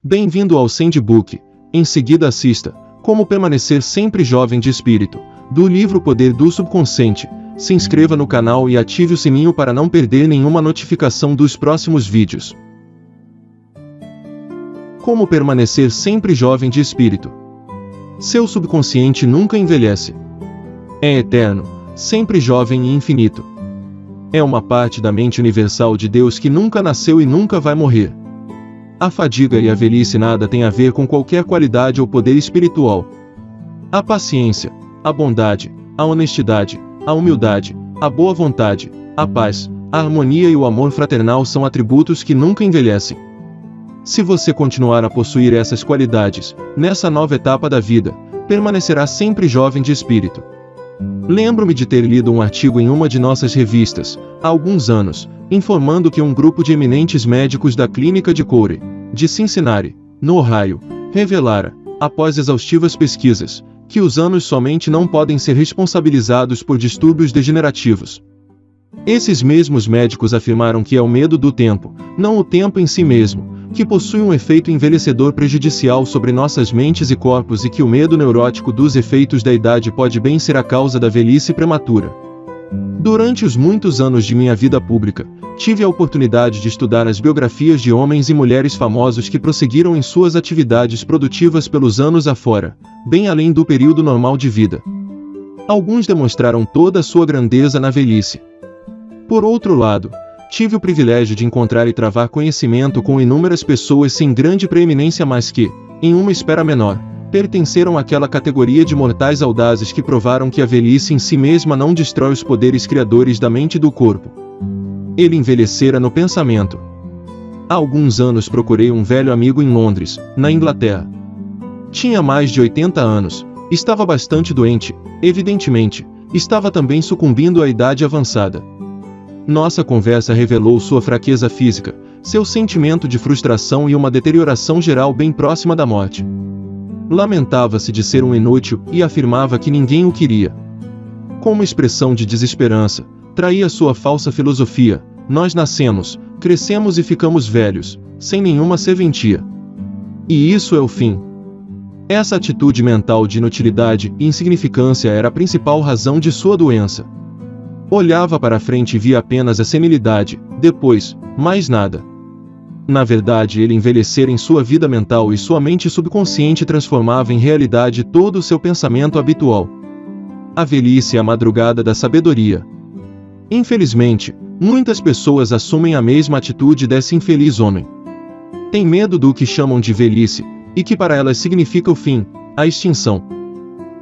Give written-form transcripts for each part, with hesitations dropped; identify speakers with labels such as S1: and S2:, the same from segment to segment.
S1: Bem-vindo ao Sandbook. Em seguida assista Como Permanecer Sempre Jovem de Espírito, do livro Poder do Subconsciente. Se inscreva no canal e ative o sininho para não perder nenhuma notificação dos próximos vídeos. Como permanecer sempre jovem de espírito? Seu subconsciente nunca envelhece. É eterno, sempre jovem e infinito. É uma parte da mente universal de Deus que nunca nasceu e nunca vai morrer. A fadiga e a velhice nada têm a ver com qualquer qualidade ou poder espiritual. A paciência, a bondade, a honestidade, a humildade, a boa vontade, a paz, a harmonia e o amor fraternal são atributos que nunca envelhecem. Se você continuar a possuir essas qualidades, nessa nova etapa da vida, permanecerá sempre jovem de espírito. Lembro-me de ter lido um artigo em uma de nossas revistas, há alguns anos, informando que um grupo de eminentes médicos da clínica de Corey, de Cincinnati, no Ohio, revelara, após exaustivas pesquisas, que os anos somente não podem ser responsabilizados por distúrbios degenerativos. Esses mesmos médicos afirmaram que é o medo do tempo, não o tempo em si mesmo, que possui um efeito envelhecedor prejudicial sobre nossas mentes e corpos e que o medo neurótico dos efeitos da idade pode bem ser a causa da velhice prematura. Durante os muitos anos de minha vida pública, tive a oportunidade de estudar as biografias de homens e mulheres famosos que prosseguiram em suas atividades produtivas pelos anos afora, bem além do período normal de vida. Alguns demonstraram toda a sua grandeza na velhice. Por outro lado, tive o privilégio de encontrar e travar conhecimento com inúmeras pessoas sem grande preeminência mas que, em uma esfera menor, pertenceram àquela categoria de mortais audazes que provaram que a velhice em si mesma não destrói os poderes criadores da mente e do corpo. Ele envelhecera no pensamento. Há alguns anos procurei um velho amigo em Londres, na Inglaterra. Tinha mais de 80 anos, estava bastante doente, evidentemente, estava também sucumbindo à idade avançada. Nossa conversa revelou sua fraqueza física, seu sentimento de frustração e uma deterioração geral bem próxima da morte. Lamentava-se de ser um inútil e afirmava que ninguém o queria. Como expressão de desesperança, traía sua falsa filosofia: nós nascemos, crescemos e ficamos velhos, sem nenhuma serventia. E isso é o fim. Essa atitude mental de inutilidade e insignificância era a principal razão de sua doença. Olhava para a frente e via apenas a senilidade, depois, mais nada. Na verdade, ele envelhecera em sua vida mental e sua mente subconsciente transformava em realidade todo o seu pensamento habitual. A velhice é a madrugada da sabedoria. Infelizmente, muitas pessoas assumem a mesma atitude desse infeliz homem. Tem medo do que chamam de velhice, e que para elas significa o fim, a extinção.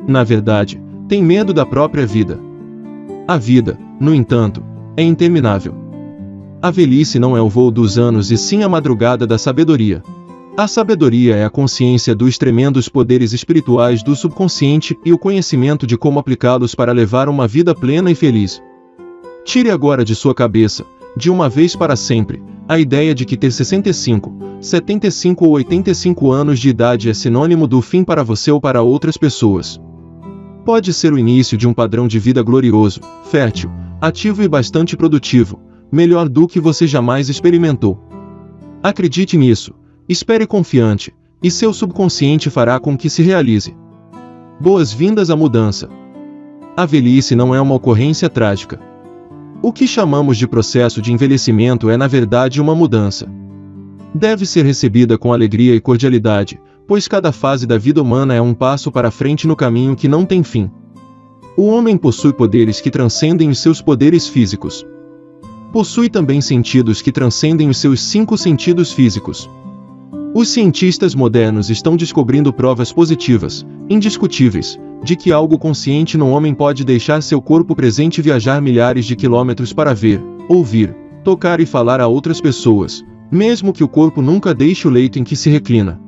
S1: Na verdade, tem medo da própria vida. A vida, no entanto, é interminável. A velhice não é o voo dos anos e sim a madrugada da sabedoria. A sabedoria é a consciência dos tremendos poderes espirituais do subconsciente e o conhecimento de como aplicá-los para levar uma vida plena e feliz. Tire agora de sua cabeça, de uma vez para sempre, a ideia de que ter 65, 75 ou 85 anos de idade é sinônimo do fim para você ou para outras pessoas. Pode ser o início de um padrão de vida glorioso, fértil, ativo e bastante produtivo, melhor do que você jamais experimentou. Acredite nisso, espere confiante, e seu subconsciente fará com que se realize. Boas-vindas à mudança. A velhice não é uma ocorrência trágica. O que chamamos de processo de envelhecimento é na verdade uma mudança. Deve ser recebida com alegria e cordialidade, pois cada fase da vida humana é um passo para frente no caminho que não tem fim. O homem possui poderes que transcendem os seus poderes físicos. Possui também sentidos que transcendem os seus 5 sentidos físicos. Os cientistas modernos estão descobrindo provas positivas, indiscutíveis, de que algo consciente no homem pode deixar seu corpo presente viajar milhares de quilômetros para ver, ouvir, tocar e falar a outras pessoas, mesmo que o corpo nunca deixe o leito em que se reclina.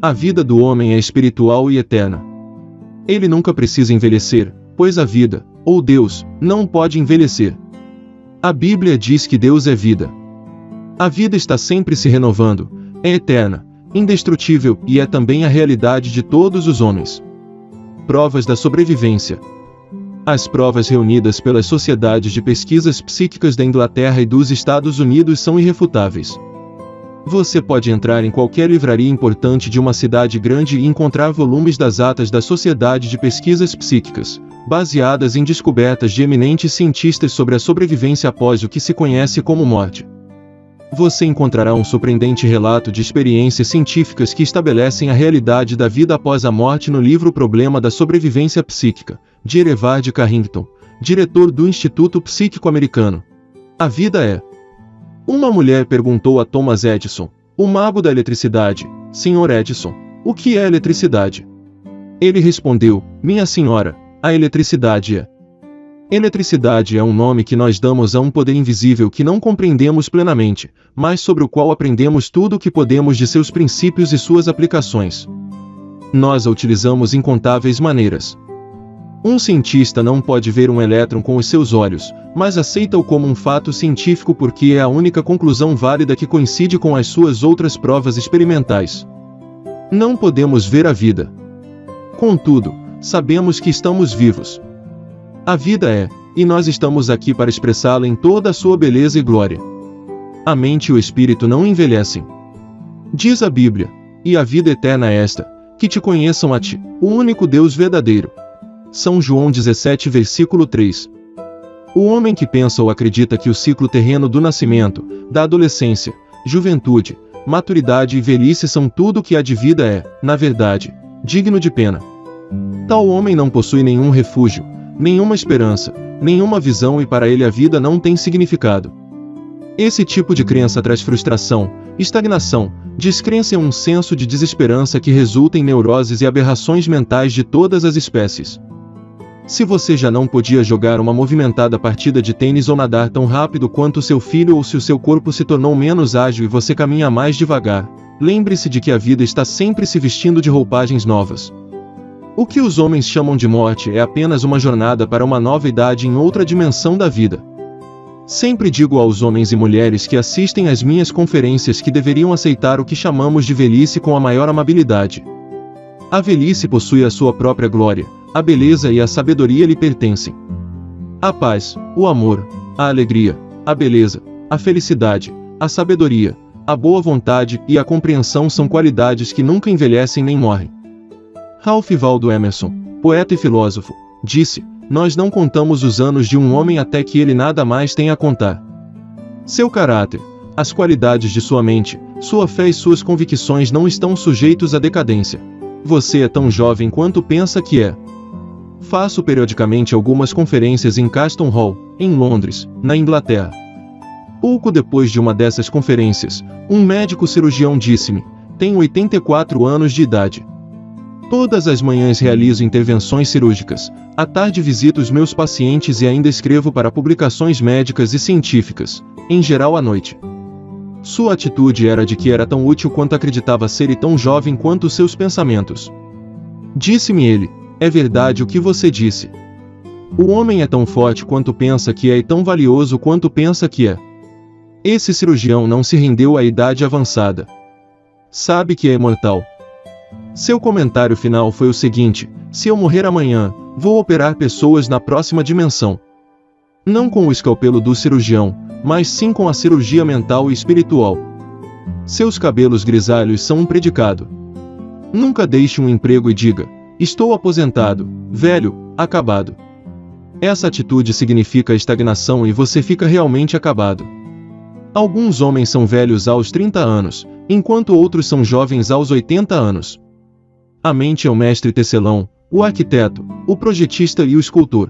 S1: A vida do homem é espiritual e eterna. Ele nunca precisa envelhecer, pois a vida, ou Deus, não pode envelhecer. A Bíblia diz que Deus é vida. A vida está sempre se renovando, é eterna, indestrutível e é também a realidade de todos os homens. Provas da sobrevivência. As provas reunidas pelas sociedades de pesquisas psíquicas da Inglaterra e dos Estados Unidos são irrefutáveis. Você pode entrar em qualquer livraria importante de uma cidade grande e encontrar volumes das atas da Sociedade de Pesquisas Psíquicas, baseadas em descobertas de eminentes cientistas sobre a sobrevivência após o que se conhece como morte. Você encontrará um surpreendente relato de experiências científicas que estabelecem a realidade da vida após a morte no livro Problema da Sobrevivência Psíquica, de Erevard Carrington, diretor do Instituto Psíquico Americano. A vida é. Uma mulher perguntou a Thomas Edison, o mago da eletricidade: Senhor Edison, o que é eletricidade? Ele respondeu: minha senhora, a eletricidade é. Eletricidade é um nome que nós damos a um poder invisível que não compreendemos plenamente, mas sobre o qual aprendemos tudo o que podemos de seus princípios e suas aplicações. Nós a utilizamos incontáveis maneiras. Um cientista não pode ver um elétron com os seus olhos, mas aceita-o como um fato científico porque é a única conclusão válida que coincide com as suas outras provas experimentais. Não podemos ver a vida. Contudo, sabemos que estamos vivos. A vida é, e nós estamos aqui para expressá-la em toda a sua beleza e glória. A mente e o espírito não envelhecem. Diz a Bíblia: e a vida eterna é esta, que te conheçam a ti, o único Deus verdadeiro. São João 17, versículo 3. O homem que pensa ou acredita que o ciclo terreno do nascimento, da adolescência, juventude, maturidade e velhice são tudo o que há de vida é, na verdade, digno de pena. Tal homem não possui nenhum refúgio, nenhuma esperança, nenhuma visão e para ele a vida não tem significado. Esse tipo de crença traz frustração, estagnação, descrença e um senso de desesperança que resulta em neuroses e aberrações mentais de todas as espécies. Se você já não podia jogar uma movimentada partida de tênis ou nadar tão rápido quanto seu filho ou se o seu corpo se tornou menos ágil e você caminha mais devagar, lembre-se de que a vida está sempre se vestindo de roupagens novas. O que os homens chamam de morte é apenas uma jornada para uma nova idade em outra dimensão da vida. Sempre digo aos homens e mulheres que assistem às minhas conferências que deveriam aceitar o que chamamos de velhice com a maior amabilidade. A velhice possui a sua própria glória, a beleza e a sabedoria lhe pertencem. A paz, o amor, a alegria, a beleza, a felicidade, a sabedoria, a boa vontade e a compreensão são qualidades que nunca envelhecem nem morrem. Ralph Waldo Emerson, poeta e filósofo, disse: nós não contamos os anos de um homem até que ele nada mais tenha a contar. Seu caráter, as qualidades de sua mente, sua fé e suas convicções não estão sujeitos à decadência. Você é tão jovem quanto pensa que é. Faço periodicamente algumas conferências em Caston Hall, em Londres, na Inglaterra. Pouco depois de uma dessas conferências, um médico cirurgião disse-me: tenho 84 anos de idade. Todas as manhãs realizo intervenções cirúrgicas, à tarde visito os meus pacientes e ainda escrevo para publicações médicas e científicas, em geral à noite. Sua atitude era de que era tão útil quanto acreditava ser e tão jovem quanto seus pensamentos. Disse-me ele: é verdade o que você disse. O homem é tão forte quanto pensa que é e tão valioso quanto pensa que é. Esse cirurgião não se rendeu à idade avançada. Sabe que é imortal. Seu comentário final foi o seguinte: se eu morrer amanhã, vou operar pessoas na próxima dimensão. Não com o escalpelo do cirurgião, mas sim com a cirurgia mental e espiritual. Seus cabelos grisalhos são um predicado. Nunca deixe um emprego e diga: estou aposentado, velho, acabado. Essa atitude significa estagnação e você fica realmente acabado. Alguns homens são velhos aos 30 anos, enquanto outros são jovens aos 80 anos. A mente é o mestre tecelão, o arquiteto, o projetista e o escultor.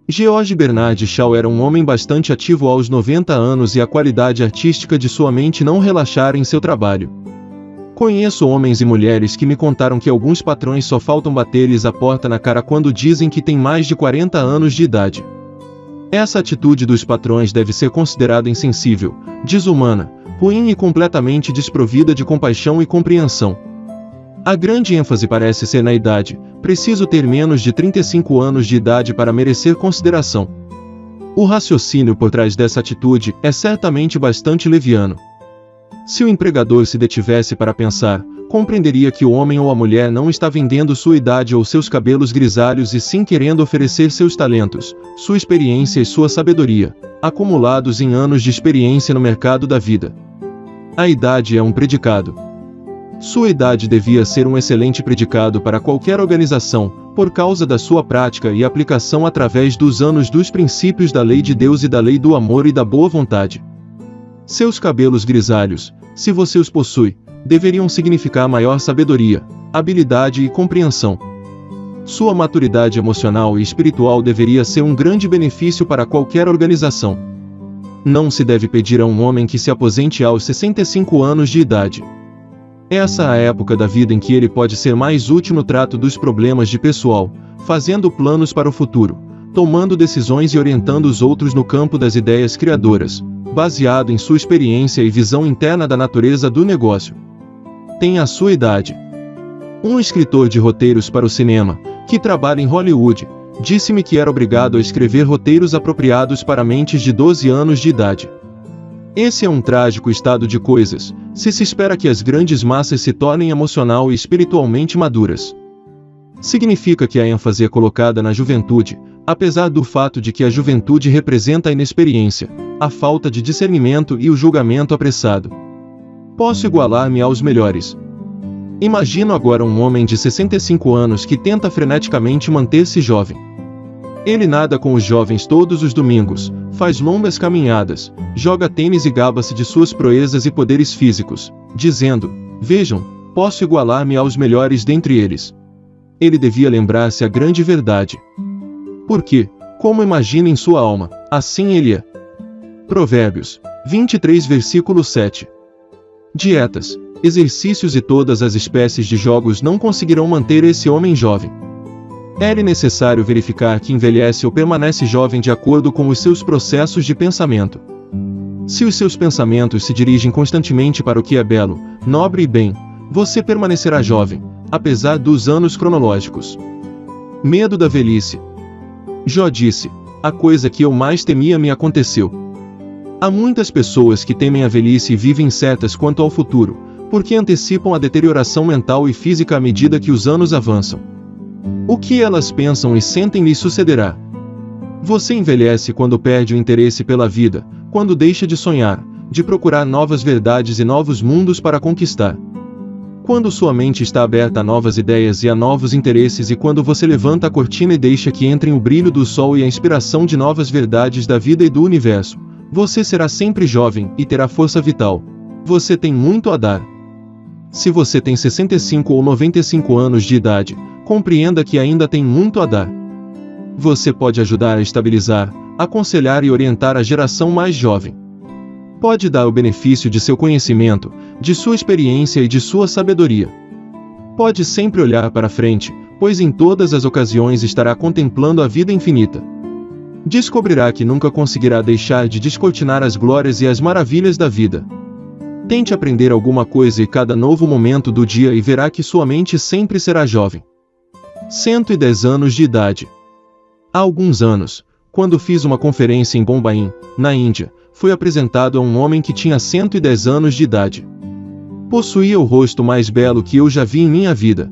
S1: George Bernard Shaw era um homem bastante ativo aos 90 anos e a qualidade artística de sua mente não relaxara em seu trabalho. Conheço homens e mulheres que me contaram que alguns patrões só faltam bater-lhes a porta na cara quando dizem que têm mais de 40 anos de idade. Essa atitude dos patrões deve ser considerada insensível, desumana, ruim e completamente desprovida de compaixão e compreensão. A grande ênfase parece ser na idade: preciso ter menos de 35 anos de idade para merecer consideração. O raciocínio por trás dessa atitude é certamente bastante leviano. Se o empregador se detivesse para pensar, compreenderia que o homem ou a mulher não está vendendo sua idade ou seus cabelos grisalhos e sim querendo oferecer seus talentos, sua experiência e sua sabedoria, acumulados em anos de experiência no mercado da vida. A idade é um predicado. Sua idade devia ser um excelente predicado para qualquer organização, por causa da sua prática e aplicação através dos anos dos princípios da lei de Deus e da lei do amor e da boa vontade. Seus cabelos grisalhos, se você os possui, deveriam significar maior sabedoria, habilidade e compreensão. Sua maturidade emocional e espiritual deveria ser um grande benefício para qualquer organização. Não se deve pedir a um homem que se aposente aos 65 anos de idade. Essa é a época da vida em que ele pode ser mais útil no trato dos problemas de pessoal, fazendo planos para o futuro, tomando decisões e orientando os outros no campo das ideias criadoras, baseado em sua experiência e visão interna da natureza do negócio. Tem a sua idade. Um escritor de roteiros para o cinema, que trabalha em Hollywood, disse-me que era obrigado a escrever roteiros apropriados para mentes de 12 anos de idade. Esse é um trágico estado de coisas, se espera que as grandes massas se tornem emocional e espiritualmente maduras. Significa que a ênfase é colocada na juventude, apesar do fato de que a juventude representa a inexperiência, a falta de discernimento e o julgamento apressado. Posso igualar-me aos melhores. Imagino agora um homem de 65 anos que tenta freneticamente manter-se jovem. Ele nada com os jovens todos os domingos, faz longas caminhadas, joga tênis e gaba-se de suas proezas e poderes físicos, dizendo: vejam, posso igualar-me aos melhores dentre eles. Ele devia lembrar-se a grande verdade. Porque, como imagina em sua alma, assim ele é. Provérbios 23 versículo 7. Dietas, exercícios e todas as espécies de jogos não conseguirão manter esse homem jovem. É necessário verificar que envelhece ou permanece jovem de acordo com os seus processos de pensamento. Se os seus pensamentos se dirigem constantemente para o que é belo, nobre e bem, você permanecerá jovem, apesar dos anos cronológicos. Medo da velhice. Jó disse: a coisa que eu mais temia me aconteceu. Há muitas pessoas que temem a velhice e vivem incertas quanto ao futuro, porque antecipam a deterioração mental e física à medida que os anos avançam. O que elas pensam e sentem lhes sucederá. Você envelhece quando perde o interesse pela vida, quando deixa de sonhar, de procurar novas verdades e novos mundos para conquistar. Quando sua mente está aberta a novas ideias e a novos interesses e quando você levanta a cortina e deixa que entrem o brilho do sol e a inspiração de novas verdades da vida e do universo, você será sempre jovem e terá força vital. Você tem muito a dar. Se você tem 65 ou 95 anos de idade, compreenda que ainda tem muito a dar. Você pode ajudar a estabilizar, aconselhar e orientar a geração mais jovem. Pode dar o benefício de seu conhecimento, de sua experiência e de sua sabedoria. Pode sempre olhar para frente, pois em todas as ocasiões estará contemplando a vida infinita. Descobrirá que nunca conseguirá deixar de descortinar as glórias e as maravilhas da vida. Tente aprender alguma coisa em cada novo momento do dia e verá que sua mente sempre será jovem. 110 anos de idade. Há alguns anos, quando fiz uma conferência em Bombaim, na Índia, fui apresentado a um homem que tinha 110 anos de idade. Possuía o rosto mais belo que eu já vi em minha vida.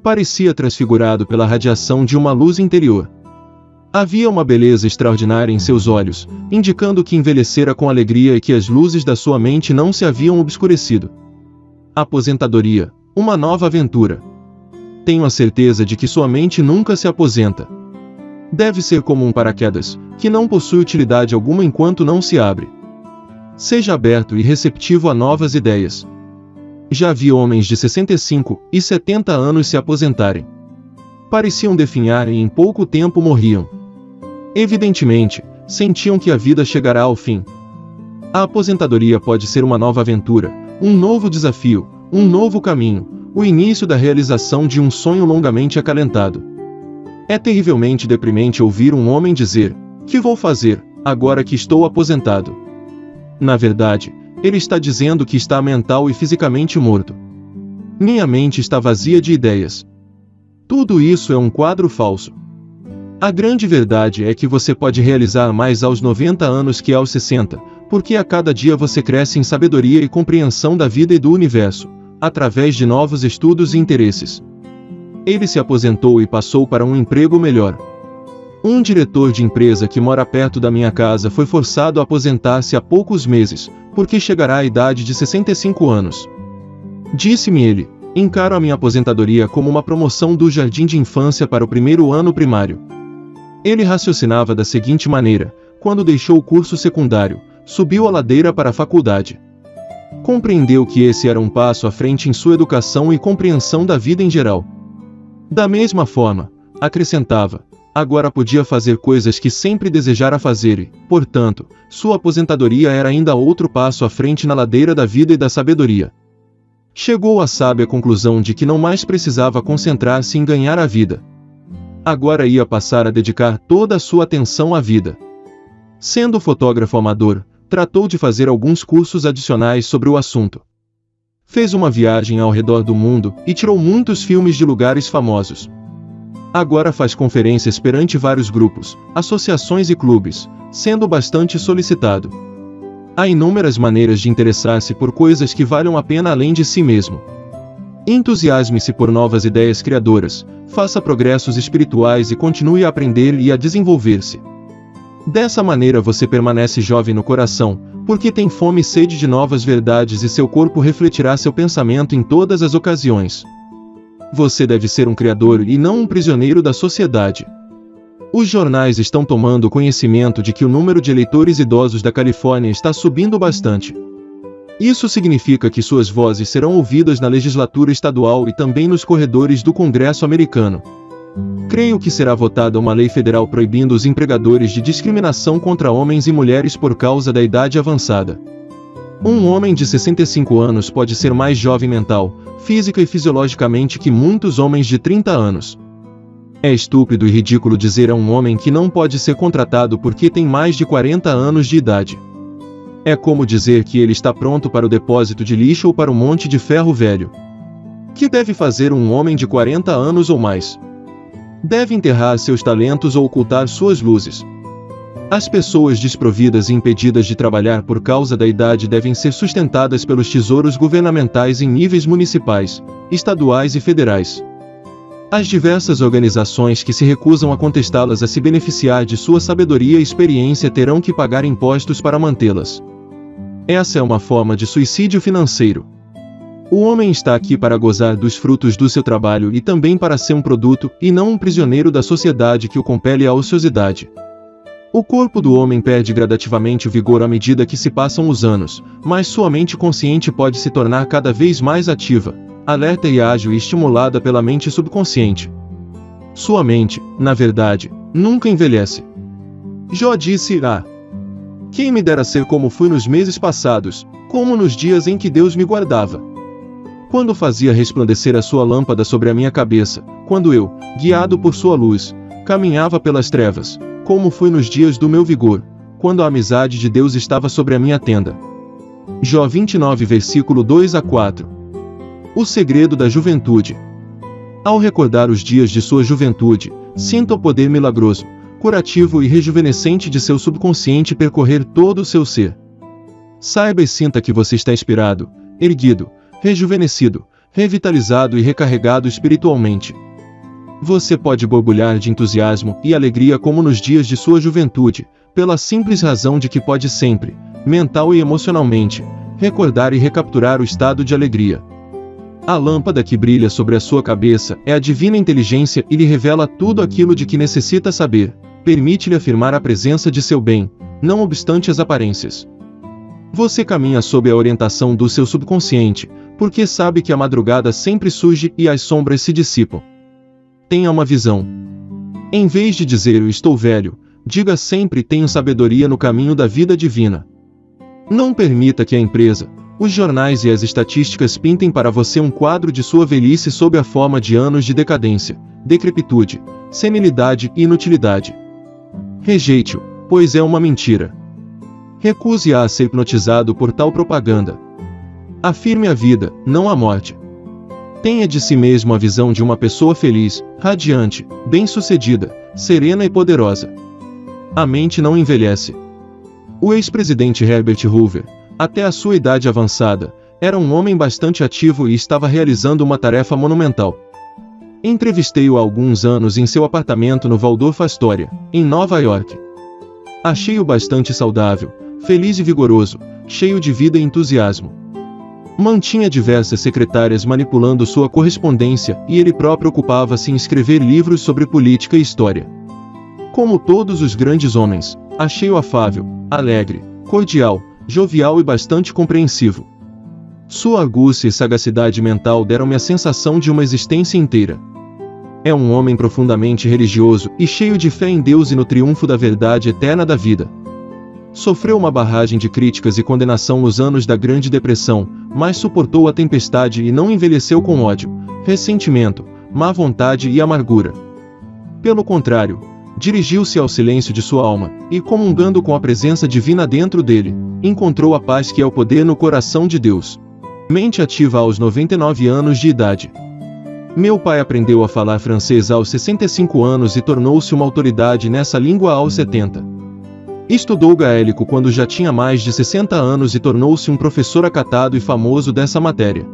S1: Parecia transfigurado pela radiação de uma luz interior. Havia uma beleza extraordinária em seus olhos, indicando que envelhecera com alegria e que as luzes da sua mente não se haviam obscurecido. Aposentadoria, uma nova aventura. Tenho a certeza de que sua mente nunca se aposenta. Deve ser como um paraquedas, que não possui utilidade alguma enquanto não se abre. Seja aberto e receptivo a novas ideias. Já vi homens de 65 e 70 anos se aposentarem. Pareciam definhar e em pouco tempo morriam. Evidentemente, sentiam que a vida chegará ao fim. A aposentadoria pode ser uma nova aventura, um novo desafio, um novo caminho, o início da realização de um sonho longamente acalentado. É terrivelmente deprimente ouvir um homem dizer: "Que vou fazer, agora que estou aposentado?" Na verdade, ele está dizendo que está mental e fisicamente morto. Minha mente está vazia de ideias. Tudo isso é um quadro falso. A grande verdade é que você pode realizar mais aos 90 anos que aos 60, porque a cada dia você cresce em sabedoria e compreensão da vida e do universo, através de novos estudos e interesses. Ele se aposentou e passou para um emprego melhor. Um diretor de empresa que mora perto da minha casa foi forçado a aposentar-se há poucos meses, porque chegará à idade de 65 anos. Disse-me ele: encaro a minha aposentadoria como uma promoção do jardim de infância para o primeiro ano primário. Ele raciocinava da seguinte maneira: quando deixou o curso secundário, subiu a ladeira para a faculdade. Compreendeu que esse era um passo à frente em sua educação e compreensão da vida em geral. Da mesma forma, acrescentava, agora podia fazer coisas que sempre desejara fazer e, portanto, sua aposentadoria era ainda outro passo à frente na ladeira da vida e da sabedoria. Chegou à sábia conclusão de que não mais precisava concentrar-se em ganhar a vida. Agora ia passar a dedicar toda a sua atenção à vida. Sendo fotógrafo amador, tratou de fazer alguns cursos adicionais sobre o assunto. Fez uma viagem ao redor do mundo e tirou muitos filmes de lugares famosos. Agora faz conferências perante vários grupos, associações e clubes, sendo bastante solicitado. Há inúmeras maneiras de interessar-se por coisas que valham a pena além de si mesmo. Entusiasme-se por novas ideias criadoras, faça progressos espirituais e continue a aprender e a desenvolver-se. Dessa maneira você permanece jovem no coração, porque tem fome e sede de novas verdades e seu corpo refletirá seu pensamento em todas as ocasiões. Você deve ser um criador e não um prisioneiro da sociedade. Os jornais estão tomando conhecimento de que o número de eleitores idosos da Califórnia está subindo bastante. Isso significa que suas vozes serão ouvidas na legislatura estadual e também nos corredores do Congresso americano. Creio que será votada uma lei federal proibindo os empregadores de discriminação contra homens e mulheres por causa da idade avançada. Um homem de 65 anos pode ser mais jovem mental, física e fisiologicamente que muitos homens de 30 anos. É estúpido e ridículo dizer a um homem que não pode ser contratado porque tem mais de 40 anos de idade. É como dizer que ele está pronto para o depósito de lixo ou para o monte de ferro velho. Que deve fazer um homem de 40 anos ou mais? Deve enterrar seus talentos ou ocultar suas luzes. As pessoas desprovidas e impedidas de trabalhar por causa da idade devem ser sustentadas pelos tesouros governamentais em níveis municipais, estaduais e federais. As diversas organizações que se recusam a contestá-las a se beneficiar de sua sabedoria e experiência terão que pagar impostos para mantê-las. Essa é uma forma de suicídio financeiro. O homem está aqui para gozar dos frutos do seu trabalho e também para ser um produto, e não um prisioneiro da sociedade que o compele à ociosidade. O corpo do homem perde gradativamente o vigor à medida que se passam os anos, mas sua mente consciente pode se tornar cada vez mais ativa, alerta e ágil e estimulada pela mente subconsciente. Sua mente, na verdade, nunca envelhece. Jó disse: quem me dera ser como fui nos meses passados, como nos dias em que Deus me guardava. Quando fazia resplandecer a sua lâmpada sobre a minha cabeça, quando eu, guiado por sua luz, caminhava pelas trevas, como fui nos dias do meu vigor, quando a amizade de Deus estava sobre a minha tenda. Jó 29 versículo 2 a 4. O segredo da juventude. Ao recordar os dias de sua juventude, sinta o poder milagroso, curativo e rejuvenescente de seu subconsciente percorrer todo o seu ser. Saiba e sinta que você está inspirado, erguido, rejuvenescido, revitalizado e recarregado espiritualmente. Você pode borbulhar de entusiasmo e alegria como nos dias de sua juventude, pela simples razão de que pode sempre, mental e emocionalmente, recordar e recapturar o estado de alegria. A lâmpada que brilha sobre a sua cabeça é a divina inteligência e lhe revela tudo aquilo de que necessita saber, permite-lhe afirmar a presença de seu bem, não obstante as aparências. Você caminha sob a orientação do seu subconsciente, porque sabe que a madrugada sempre surge e as sombras se dissipam. Tenha uma visão. Em vez de dizer eu estou velho, diga sempre tenho sabedoria no caminho da vida divina. Não permita que a empresa, os jornais e as estatísticas pintem para você um quadro de sua velhice sob a forma de anos de decadência, decrepitude, senilidade e inutilidade. Rejeite-o, pois é uma mentira. Recuse-a a ser hipnotizado por tal propaganda. Afirme a vida, não a morte. Tenha de si mesmo a visão de uma pessoa feliz, radiante, bem-sucedida, serena e poderosa. A mente não envelhece. O ex-presidente Herbert Hoover, até a sua idade avançada, era um homem bastante ativo e estava realizando uma tarefa monumental. Entrevistei-o há alguns anos em seu apartamento no Waldorf Astoria, em Nova York. Achei-o bastante saudável, feliz e vigoroso, cheio de vida e entusiasmo. Mantinha diversas secretárias manipulando sua correspondência e ele próprio ocupava-se em escrever livros sobre política e história. Como todos os grandes homens, achei-o afável, alegre, cordial, jovial e bastante compreensivo. Sua argúcia e sagacidade mental deram-me a sensação de uma existência inteira. É um homem profundamente religioso e cheio de fé em Deus e no triunfo da verdade eterna da vida. Sofreu uma barragem de críticas e condenação nos anos da Grande Depressão, mas suportou a tempestade e não envelheceu com ódio, ressentimento, má vontade e amargura. Pelo contrário, dirigiu-se ao silêncio de sua alma, e comungando com a presença divina dentro dele, encontrou a paz que é o poder no coração de Deus. Mente ativa aos 99 anos de idade. Meu pai aprendeu a falar francês aos 65 anos e tornou-se uma autoridade nessa língua aos 70. Estudou gaélico quando já tinha mais de 60 anos e tornou-se um professor acatado e famoso dessa matéria.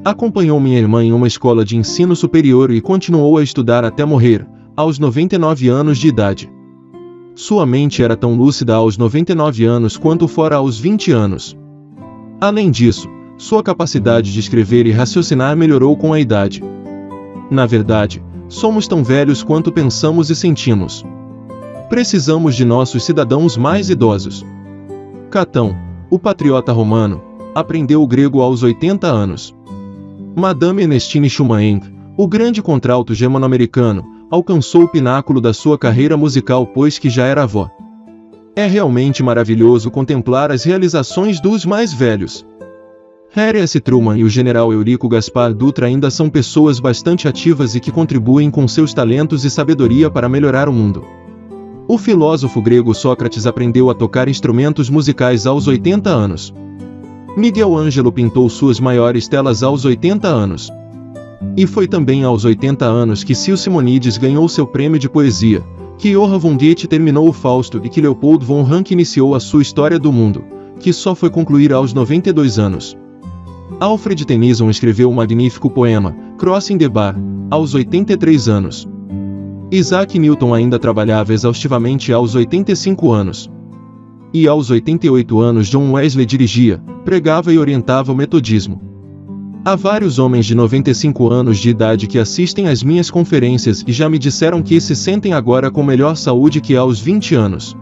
S1: Acompanhou minha irmã em uma escola de ensino superior e continuou a estudar até morrer, aos 99 anos de idade. Sua mente era tão lúcida aos 99 anos quanto fora aos 20 anos. Além disso, sua capacidade de escrever e raciocinar melhorou com a idade. Na verdade, somos tão velhos quanto pensamos e sentimos. Precisamos de nossos cidadãos mais idosos. Catão, o patriota romano, aprendeu o grego aos 80 anos. Madame Ernestine Schumann, o grande contralto germano-americano, alcançou o pináculo da sua carreira musical pois que já era avó. É realmente maravilhoso contemplar as realizações dos mais velhos. Harry S. Truman e o general Eurico Gaspar Dutra ainda são pessoas bastante ativas e que contribuem com seus talentos e sabedoria para melhorar o mundo. O filósofo grego Sócrates aprendeu a tocar instrumentos musicais aos 80 anos. Miguel Ângelo pintou suas maiores telas aos 80 anos. E foi também aos 80 anos que Sil Simonides ganhou seu prêmio de poesia, que Johann von Goethe terminou o Fausto e que Leopold von Ranke iniciou a sua História do Mundo, que só foi concluir aos 92 anos. Alfred Tennyson escreveu o magnífico poema Crossing the Bar, aos 83 anos. Isaac Newton ainda trabalhava exaustivamente aos 85 anos. E aos 88 anos John Wesley dirigia, pregava e orientava o metodismo. Há vários homens de 95 anos de idade que assistem às minhas conferências e já me disseram que se sentem agora com melhor saúde que aos 20 anos.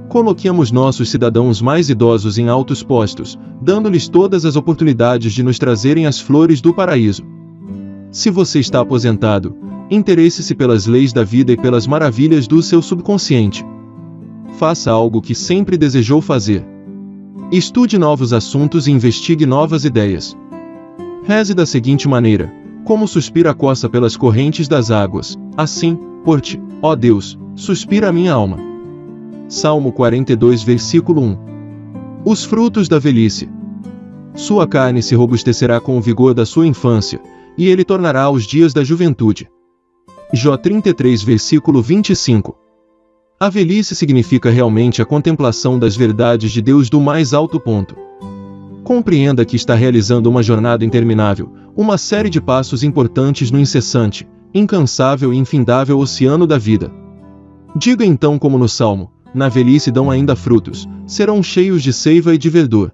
S1: Coloquemos nossos cidadãos mais idosos em altos postos, dando-lhes todas as oportunidades de nos trazerem as flores do paraíso. Se você está aposentado, interesse-se pelas leis da vida e pelas maravilhas do seu subconsciente. Faça algo que sempre desejou fazer. Estude novos assuntos e investigue novas ideias. Reze da seguinte maneira: como suspira a coça pelas correntes das águas, assim, por ti, ó Deus, suspira a minha alma. Salmo 42, versículo 1. Os frutos da velhice. Sua carne se robustecerá com o vigor da sua infância, e ele tornará os dias da juventude. Jó 33, versículo 25. A velhice significa realmente a contemplação das verdades de Deus do mais alto ponto. Compreenda que está realizando uma jornada interminável, uma série de passos importantes no incessante, incansável e infindável oceano da vida. Diga então como no Salmo: na velhice dão ainda frutos, serão cheios de seiva e de verdor.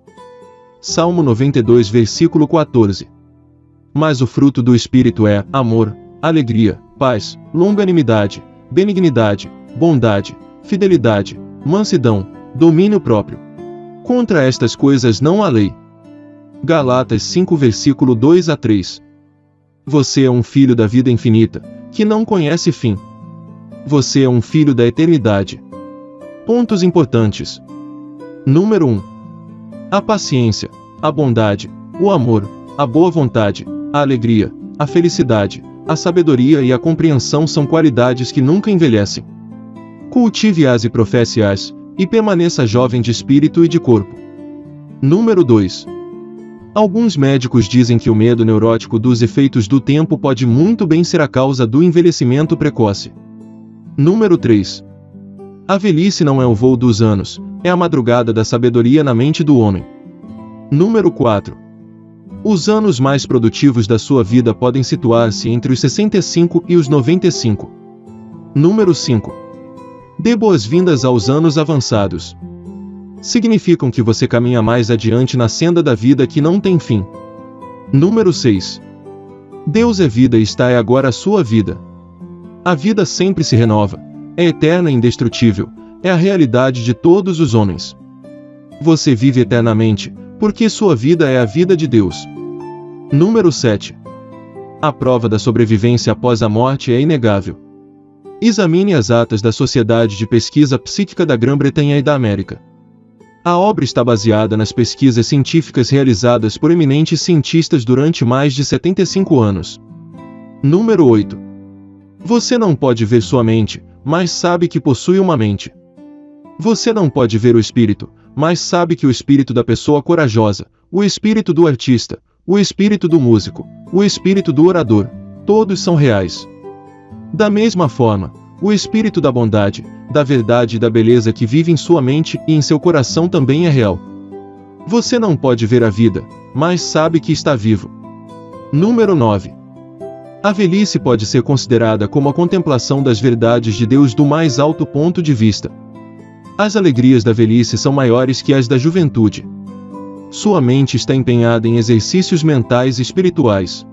S1: Salmo 92, versículo 14. Mas o fruto do Espírito é amor, alegria, paz, longanimidade, benignidade, bondade, fidelidade, mansidão, domínio próprio. Contra estas coisas não há lei. Galatas 5, versículo 2 a 3. Você é um filho da vida infinita, que não conhece fim. Você é um filho da eternidade. Pontos importantes. Número 1. A paciência, a bondade, o amor, a boa vontade, a alegria, a felicidade, a sabedoria e a compreensão são qualidades que nunca envelhecem. Cultive-as e professe-as, e permaneça jovem de espírito e de corpo. Número 2. Alguns médicos dizem que o medo neurótico dos efeitos do tempo pode muito bem ser a causa do envelhecimento precoce. Número 3. A velhice não é o voo dos anos, é a madrugada da sabedoria na mente do homem. Número 4. Os anos mais produtivos da sua vida podem situar-se entre os 65 e os 95. Número 5. Dê boas-vindas aos anos avançados. Significam que você caminha mais adiante na senda da vida que não tem fim. Número 6. Deus é vida e esta é agora a sua vida. A vida sempre se renova, é eterna e indestrutível, é a realidade de todos os homens. Você vive eternamente, porque sua vida é a vida de Deus. Número 7. A prova da sobrevivência após a morte é inegável. Examine as atas da Sociedade de Pesquisa Psíquica da Grã-Bretanha e da América. A obra está baseada nas pesquisas científicas realizadas por eminentes cientistas durante mais de 75 anos. Número 8. Você não pode ver sua mente, mas sabe que possui uma mente. Você não pode ver o espírito, mas sabe que o espírito da pessoa corajosa, o espírito do artista, o espírito do músico, o espírito do orador, todos são reais. Da mesma forma, o espírito da bondade, da verdade e da beleza que vive em sua mente e em seu coração também é real. Você não pode ver a vida, mas sabe que está vivo. Número 9. A velhice pode ser considerada como a contemplação das verdades de Deus do mais alto ponto de vista. As alegrias da velhice são maiores que as da juventude. Sua mente está empenhada em exercícios mentais e espirituais.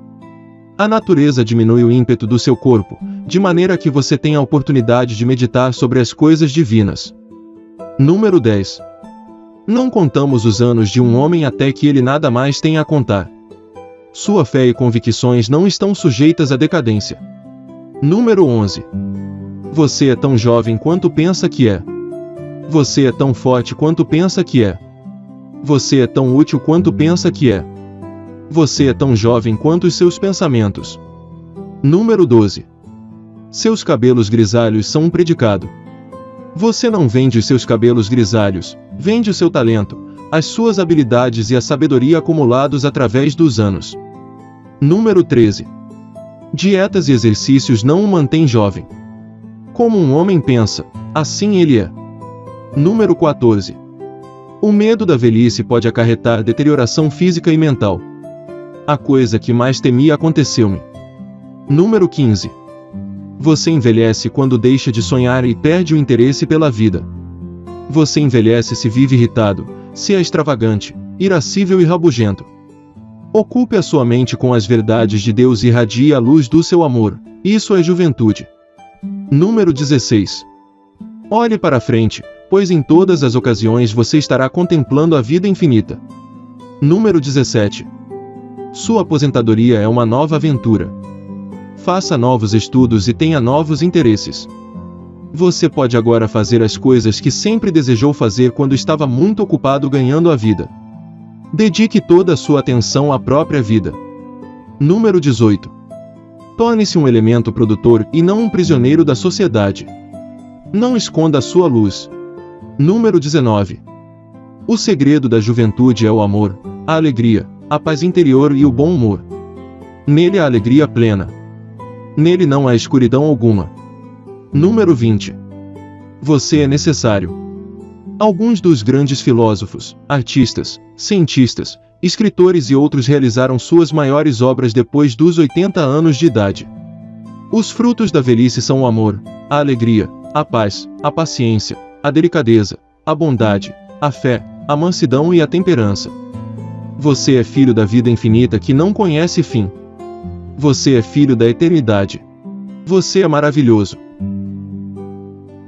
S1: A natureza diminui o ímpeto do seu corpo, de maneira que você tenha a oportunidade de meditar sobre as coisas divinas. Número 10. Não contamos os anos de um homem até que ele nada mais tenha a contar. Sua fé e convicções não estão sujeitas à decadência. Número 11. Você é tão jovem quanto pensa que é. Você é tão forte quanto pensa que é. Você é tão útil quanto pensa que é. Você é tão jovem quanto os seus pensamentos. Número 12. Seus cabelos grisalhos são um predicado. Você não vende os seus cabelos grisalhos, vende o seu talento, as suas habilidades e a sabedoria acumulados através dos anos. Número 13. Dietas e exercícios não o mantêm jovem. Como um homem pensa, assim ele é. Número 14. O medo da velhice pode acarretar deterioração física e mental. A coisa que mais temia aconteceu-me. Número 15. Você envelhece quando deixa de sonhar e perde o interesse pela vida. Você envelhece se vive irritado, se é extravagante, irascível e rabugento. Ocupe a sua mente com as verdades de Deus e irradie a luz do seu amor. Isso é juventude. Número 16. Olhe para frente, pois em todas as ocasiões você estará contemplando a vida infinita. Número 17. Sua aposentadoria é uma nova aventura. Faça novos estudos e tenha novos interesses. Você pode agora fazer as coisas que sempre desejou fazer quando estava muito ocupado ganhando a vida. Dedique toda a sua atenção à própria vida. Número 18. Torne-se um elemento produtor e não um prisioneiro da sociedade. Não esconda a sua luz. Número 19. O segredo da juventude é o amor, a alegria, a paz interior e o bom humor. Nele há alegria plena. Nele não há escuridão alguma. Número 20. Você é necessário. Alguns dos grandes filósofos, artistas, cientistas, escritores e outros realizaram suas maiores obras depois dos 80 anos de idade. Os frutos da velhice são o amor, a alegria, a paz, a paciência, a delicadeza, a bondade, a fé, a mansidão e a temperança. Você é filho da vida infinita que não conhece fim. Você é filho da eternidade. Você é maravilhoso.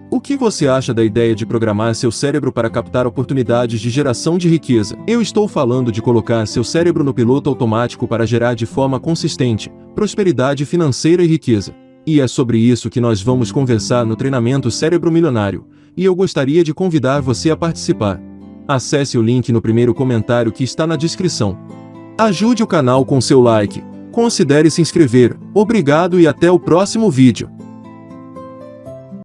S1: O que você acha da ideia de programar seu cérebro para captar oportunidades de geração de riqueza? Eu estou falando de colocar seu cérebro no piloto automático para gerar de forma consistente prosperidade financeira e riqueza. E é sobre isso que nós vamos conversar no treinamento Cérebro Milionário, e eu gostaria de convidar você a participar. Acesse o link no primeiro comentário que está na descrição. Ajude o canal com seu like. Considere se inscrever. Obrigado e até o próximo vídeo.